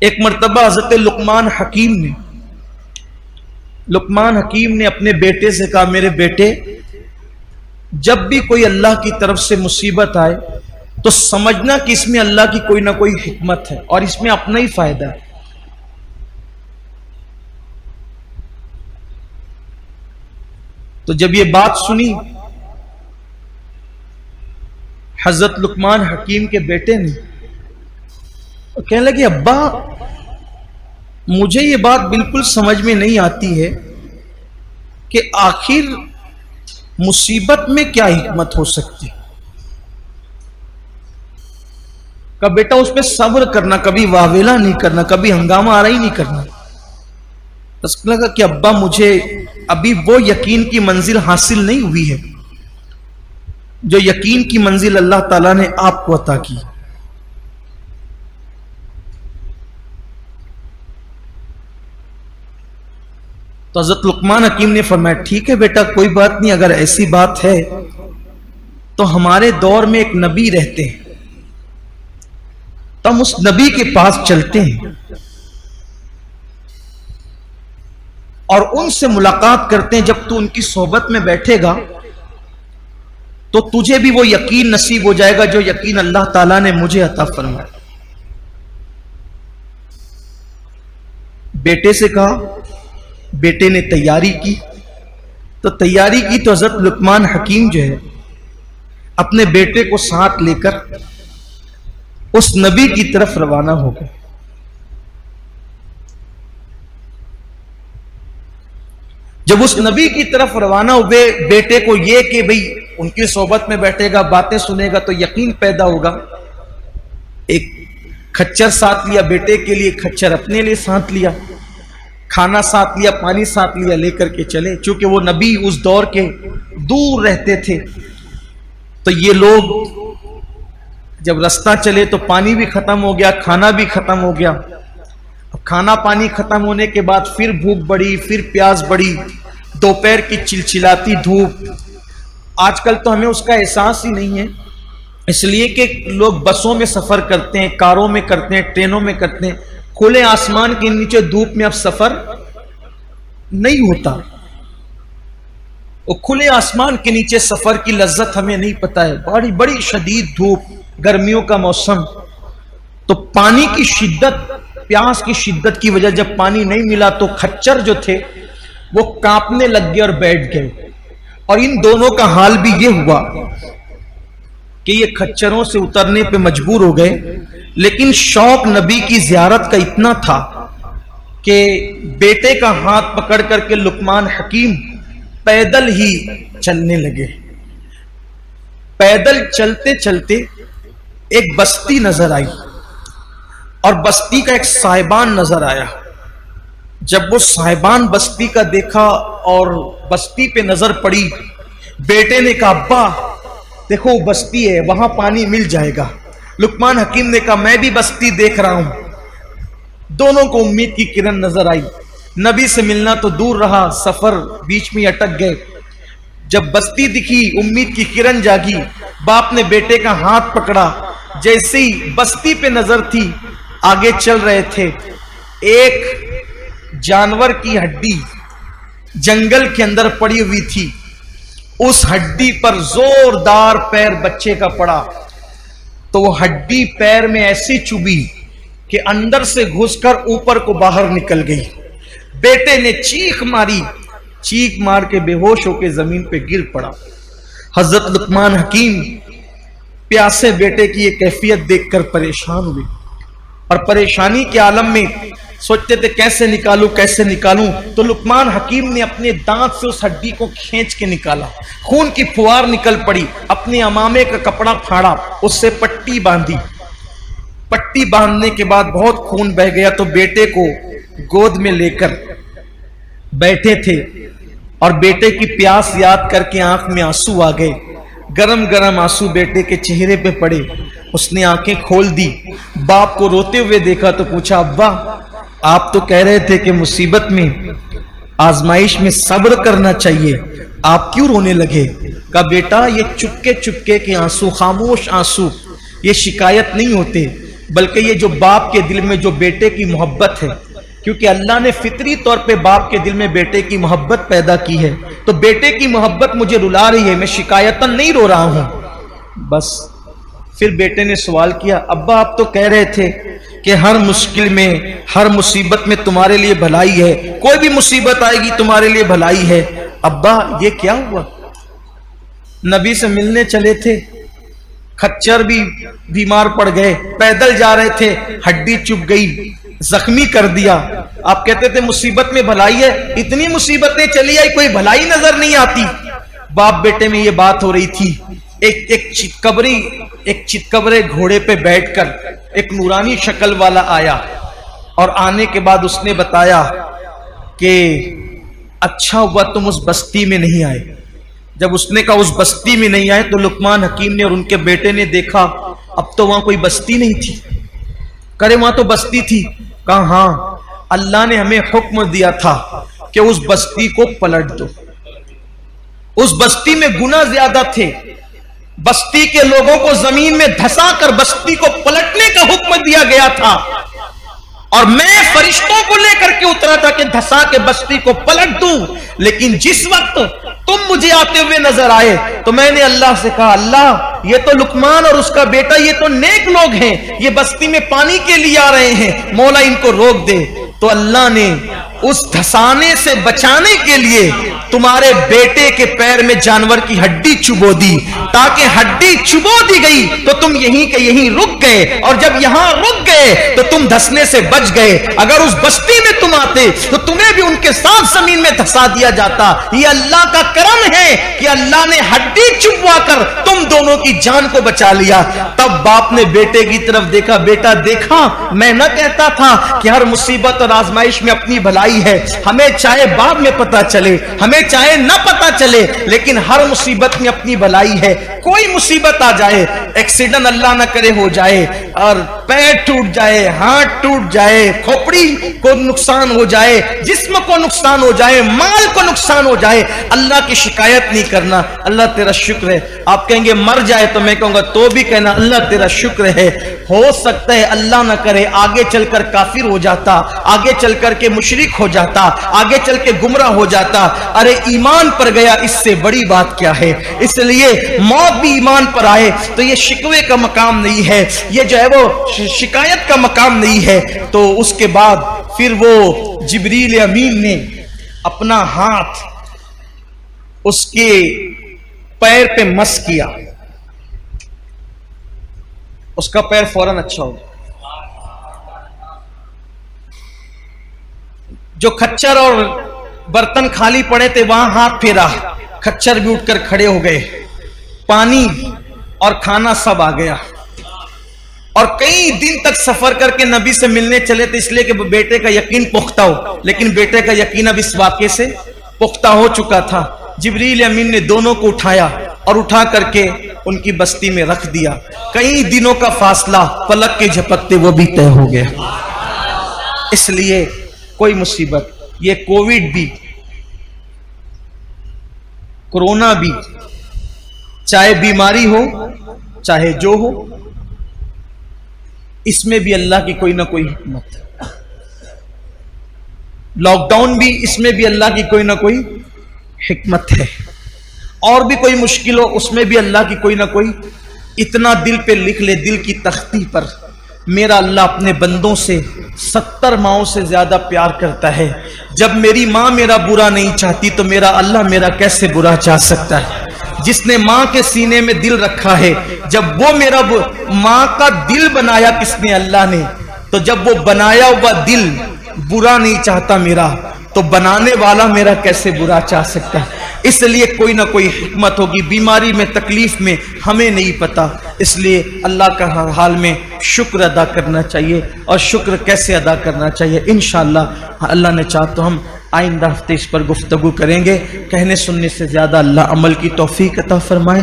ایک مرتبہ حضرت لقمان حکیم نے اپنے بیٹے سے کہا، میرے بیٹے، جب بھی کوئی اللہ کی طرف سے مصیبت آئے تو سمجھنا کہ اس میں اللہ کی کوئی نہ کوئی حکمت ہے اور اس میں اپنا ہی فائدہ ہے۔ تو جب یہ بات سنی حضرت لقمان حکیم کے بیٹے نے، کہنے لگے، ابا مجھے یہ بات بالکل سمجھ میں نہیں آتی ہے کہ آخر مصیبت میں کیا حکمت ہو سکتی۔ کہ بیٹا اس پہ صبر کرنا، کبھی واویلا نہیں کرنا، کبھی ہنگامہ آرا ہی نہیں کرنا۔ اس کو لگا کہ ابا مجھے ابھی وہ یقین کی منزل حاصل نہیں ہوئی ہے جو یقین کی منزل اللہ تعالیٰ نے آپ کو عطا کی۔ تو حضرت لقمان حکیم نے فرمایا، ٹھیک ہے بیٹا، کوئی بات نہیں، اگر ایسی بات ہے تو ہمارے دور میں ایک نبی رہتے ہیں، تو ہم اس نبی کے پاس چلتے ہیں اور ان سے ملاقات کرتے ہیں۔ جب تو ان کی صحبت میں بیٹھے گا تو تجھے بھی وہ یقین نصیب ہو جائے گا جو یقین اللہ تعالیٰ نے مجھے عطا فرمایا۔ بیٹے سے کہا، بیٹے نے تیاری کی تو حضرت لقمان حکیم جو ہے اپنے بیٹے کو ساتھ لے کر اس نبی کی طرف روانہ ہو گئے۔ جب اس نبی کی طرف روانہ ہوئے، بیٹے کو یہ کہ بھئی ان کی صحبت میں بیٹھے گا، باتیں سنے گا تو یقین پیدا ہوگا، ایک کھچر ساتھ لیا بیٹے کے لیے، کھچر اپنے لیے ساتھ لیا، کھانا ساتھ لیا، پانی ساتھ لیا، لے کر کے چلے۔ چونکہ وہ نبی اس دور کے دور رہتے تھے تو یہ لوگ جب رستہ چلے تو پانی بھی ختم ہو گیا، کھانا بھی ختم ہو گیا۔ اب کھانا پانی ختم ہونے کے بعد پھر بھوک بڑھی، پھر پیاس بڑھی، دوپہر کی چلچلاتی دھوپ۔ آج کل تو ہمیں اس کا احساس ہی نہیں ہے، اس لیے کہ لوگ بسوں میں سفر کرتے ہیں، کاروں میں کرتے ہیں، ٹرینوں میں کرتے ہیں، کھلے آسمان کے نیچے دھوپ میں اب سفر نہیں ہوتا۔ وہ کھلے آسمان کے نیچے سفر کی لذت ہمیں نہیں پتا ہے، بڑی بڑی شدید دھوپ، گرمیوں کا موسم، تو پانی کی شدت، پیاس کی شدت کی وجہ جب پانی نہیں ملا تو کھچر جو تھے وہ کانپنے لگ گئے اور بیٹھ گئے۔ اور ان دونوں کا حال بھی یہ ہوا کہ یہ کھچروں سے اترنے پہ مجبور ہو گئے، لیکن شوق نبی کی زیارت کا اتنا تھا کہ بیٹے کا ہاتھ پکڑ کر کے لقمان حکیم پیدل ہی چلنے لگے۔ پیدل چلتے چلتے ایک بستی نظر آئی اور بستی کا ایک صاحبان نظر آیا۔ جب وہ صاحبان بستی کا دیکھا اور بستی پہ نظر پڑی، بیٹے نے کہا، ابا دیکھو وہ بستی ہے، وہاں پانی مل جائے گا۔ لقمان حکیم نے کہا، میں بھی بستی دیکھ رہا ہوں۔ دونوں کو امید کی کرن نظر آئی۔ نبی سے ملنا تو دور رہا، سفر بیچ میں اٹک گئے۔ جب بستی دکھی، امید کی کرن جاگی، باپ نے بیٹے کا ہاتھ پکڑا۔ جیسے ہی بستی پہ نظر تھی، آگے چل رہے تھے، ایک جانور کی ہڈی جنگل کے اندر پڑی ہوئی تھی، اس ہڈی پر زوردار پیر بچے کا پڑا تو وہ ہڈی پیر میں ایسی چبھی کہ اندر سے گھس کر اوپر کو باہر نکل گئی۔ بیٹے نے چیخ ماری، چیخ مار کے بے ہوش ہو کے زمین پہ گر پڑا۔ حضرت لقمان حکیم پیاسے بیٹے کی یہ کیفیت دیکھ کر پریشان ہوئے اور پریشانی کے عالم میں سوچتے تھے کیسے نکالوں۔ تو لقمان حکیم نے اپنے دانت سے اس ہڈی کو کھینچ کے نکالا، خون کی پھوار نکل پڑی، اپنے امامے کا کپڑا پھاڑا، اس سے پٹی باندھی۔ پٹی باندھنے کے بعد بہت خون بہ گیا تو بیٹے کو گود میں لے کر بیٹھے تھے اور بیٹے کی پیاس یاد کر کے آنکھ میں آنسو آ گئے۔ گرم گرم آنسو بیٹے کے چہرے پہ پڑے، اس نے آنکھیں کھول دی، باپ کو روتے ہوئے دیکھا تو پوچھا، ابا آپ تو کہہ رہے تھے کہ مصیبت میں، آزمائش میں صبر کرنا چاہیے، آپ کیوں رونے لگے؟ کہا بیٹا یہ چپکے چپکے کے آنسو، خاموش آنسو، یہ شکایت نہیں ہوتے، بلکہ یہ جو باپ کے دل میں جو بیٹے کی محبت ہے، کیونکہ اللہ نے فطری طور پہ باپ کے دل میں بیٹے کی محبت پیدا کی ہے، تو بیٹے کی محبت مجھے رلا رہی ہے، میں شکایتاً نہیں رو رہا ہوں بس۔ پھر بیٹے نے سوال کیا، ابا آپ تو کہہ رہے تھے کہ ہر مشکل میں، ہر مصیبت میں تمہارے لیے بھلائی ہے، کوئی بھی مصیبت آئے گی تمہارے لیے بھلائی ہے، ابا یہ کیا ہوا؟ نبی سے ملنے چلے تھے، کھچر بھی بیمار پڑ گئے، پیدل جا رہے تھے، ہڈی چپ گئی، زخمی کر دیا، آپ کہتے تھے مصیبت میں بھلائی ہے، اتنی مصیبتیں چلی آئی کوئی بھلائی نظر نہیں آتی۔ باپ بیٹے میں یہ بات ہو رہی تھی۔ ایک چتکبرے گھوڑے پہ بیٹھ کر ایک نورانی شکل والا آیا، اور آنے کے بعد اس نے بتایا کہ اچھا ہوا تم اس بستی میں نہیں آئے۔ جب اس نے کہا اس بستی میں نہیں آئے تو لقمان حکیم نے اور ان کے بیٹے نے دیکھا اب تو وہاں کوئی بستی نہیں تھی۔ کرے وہاں تو بستی تھی، کہا ہاں اللہ نے ہمیں حکم دیا تھا کہ اس بستی کو پلٹ دو۔ اس بستی میں گناہ زیادہ تھے، بستی کے لوگوں کو زمین میں دھسا کر بستی کو پلٹنے کا حکم دیا گیا تھا، اور میں فرشتوں کو لے کر کے اترا تھا کہ دھسا کے بستی کو پلٹ دوں، لیکن جس وقت تم مجھے آتے ہوئے نظر آئے تو میں نے اللہ سے کہا اللہ یہ تو لقمان اور اس کا بیٹا یہ تو نیک لوگ ہیں، یہ بستی میں پانی کے لیے آ رہے ہیں، مولا ان کو روک دے۔ تو اللہ نے اس دھسانے سے بچانے کے لیے تمہارے بیٹے کے پیر میں جانور کی ہڈی چبو دی، تاکہ ہڈی چبو دی گئی تو تم یہیں کے یہیں رک گئے، اور جب یہاں رک گئے تو تم دھسنے سے بچ گئے۔ اگر اس بستی میں تم آتے تو تمہیں بھی ان کے ساتھ زمین میں دھسا دیا جاتا۔ یہ اللہ کا کرم ہے کہ اللہ نے ہڈی چبوا کر تم دونوں کی جان کو بچا لیا۔ تب باپ نے بیٹے کی طرف دیکھا، بیٹا دیکھا میں نہ کہتا تھا کہ ہر مصیبت اور آزمائش میں اپنی بھلائی ہے، ہمیں چاہے بعد میں پتا چلے، ہمیں چاہے نہ پتا چلے، لیکن ہر مصیبت میں اپنی بھلائی ہے۔ کوئی مصیبت آ جائے، ایکسیڈنٹ اللہ نہ کرے ہو جائے، اور پیر ٹوٹ جائے، ہاتھ ٹوٹ جائے، کھوپڑی کو نقصان ہو جائے، جسم کو نقصان ہو جائے، مال کو نقصان ہو جائے، اللہ کی شکایت نہیں کرنا، اللہ تیرا شکر ہے۔ آپ کہیں گے مر جائے تو میں کہوں گا تو بھی کہنا اللہ تیرا شکر ہے۔ ہو سکتا ہے اللہ نہ کرے آگے چل کر کافر ہو جاتا، آگے چل کر کے مشرک ہو جاتا، آگے چل کے گمراہ ہو جاتا، ارے ایمان پر گیا اس سے بڑی بات کیا ہے۔ اس لیے موت بھی ایمان پر آئے تو یہ شکوے کا مقام نہیں ہے، یہ جو ہے وہ شکایت کا مقام نہیں ہے۔ تو اس کے بعد پھر وہ جبریل امین نے اپنا ہاتھ اس کے پیر پہ مس کیا، اس کا پیر فوراً اچھا ہو گیا۔ جو کھچر اور برتن خالی پڑے تھے وہاں ہاتھ پھیرا، کھچر بھی اٹھ کر کھڑے ہو گئے، پانی اور کھانا سب آ گیا۔ اور کئی دن تک سفر کر کے نبی سے ملنے چلے تھے اس لیے کہ بیٹے کا یقین پختہ ہو، لیکن بیٹے کا یقین اب اس واقعے سے پختہ ہو چکا تھا۔ جبریل امین نے دونوں کو اٹھایا اور اٹھا کر کے ان کی بستی میں رکھ دیا۔ کئی دنوں کا فاصلہ پلک کے جھپکتے وہ بھی طے ہو گیا۔ اس لیے کوئی مصیبت، یہ کووڈ بھی، کرونا بھی، چاہے بیماری ہو چاہے جو ہو، اس میں بھی اللہ کی کوئی نہ کوئی حکمت ہے۔ لاک ڈاؤن بھی، اس میں بھی اللہ کی کوئی نہ کوئی حکمت ہے۔ اور بھی کوئی مشکل ہو اس میں بھی اللہ کی کوئی نہ کوئی۔ اتنا دل پہ لکھ لے، دل کی تختی پر، میرا اللہ اپنے بندوں سے 70 ماؤں سے زیادہ پیار کرتا ہے۔ جب میری ماں میرا برا نہیں چاہتی تو میرا اللہ میرا کیسے برا چاہ سکتا ہے؟ جس نے ماں کے سینے میں دل رکھا ہے، جب وہ میرا ماں کا دل بنایا کس نے؟ اللہ نے۔ تو جب وہ بنایا ہوا دل برا نہیں چاہتا میرا، تو بنانے والا میرا کیسے برا چاہ سکتا ہے؟ اس لیے کوئی نہ کوئی حکمت ہوگی۔ بیماری میں، تکلیف میں ہمیں نہیں پتا، اس لیے اللہ کا ہر حال میں شکر ادا کرنا چاہیے۔ اور شکر کیسے ادا کرنا چاہیے؟ انشاءاللہ اللہ نے چاہا تو ہم آئندہ ہفتے اس پر گفتگو کریں گے۔ کہنے سننے سے زیادہ اللہ عمل کی توفیق عطا فرمائے۔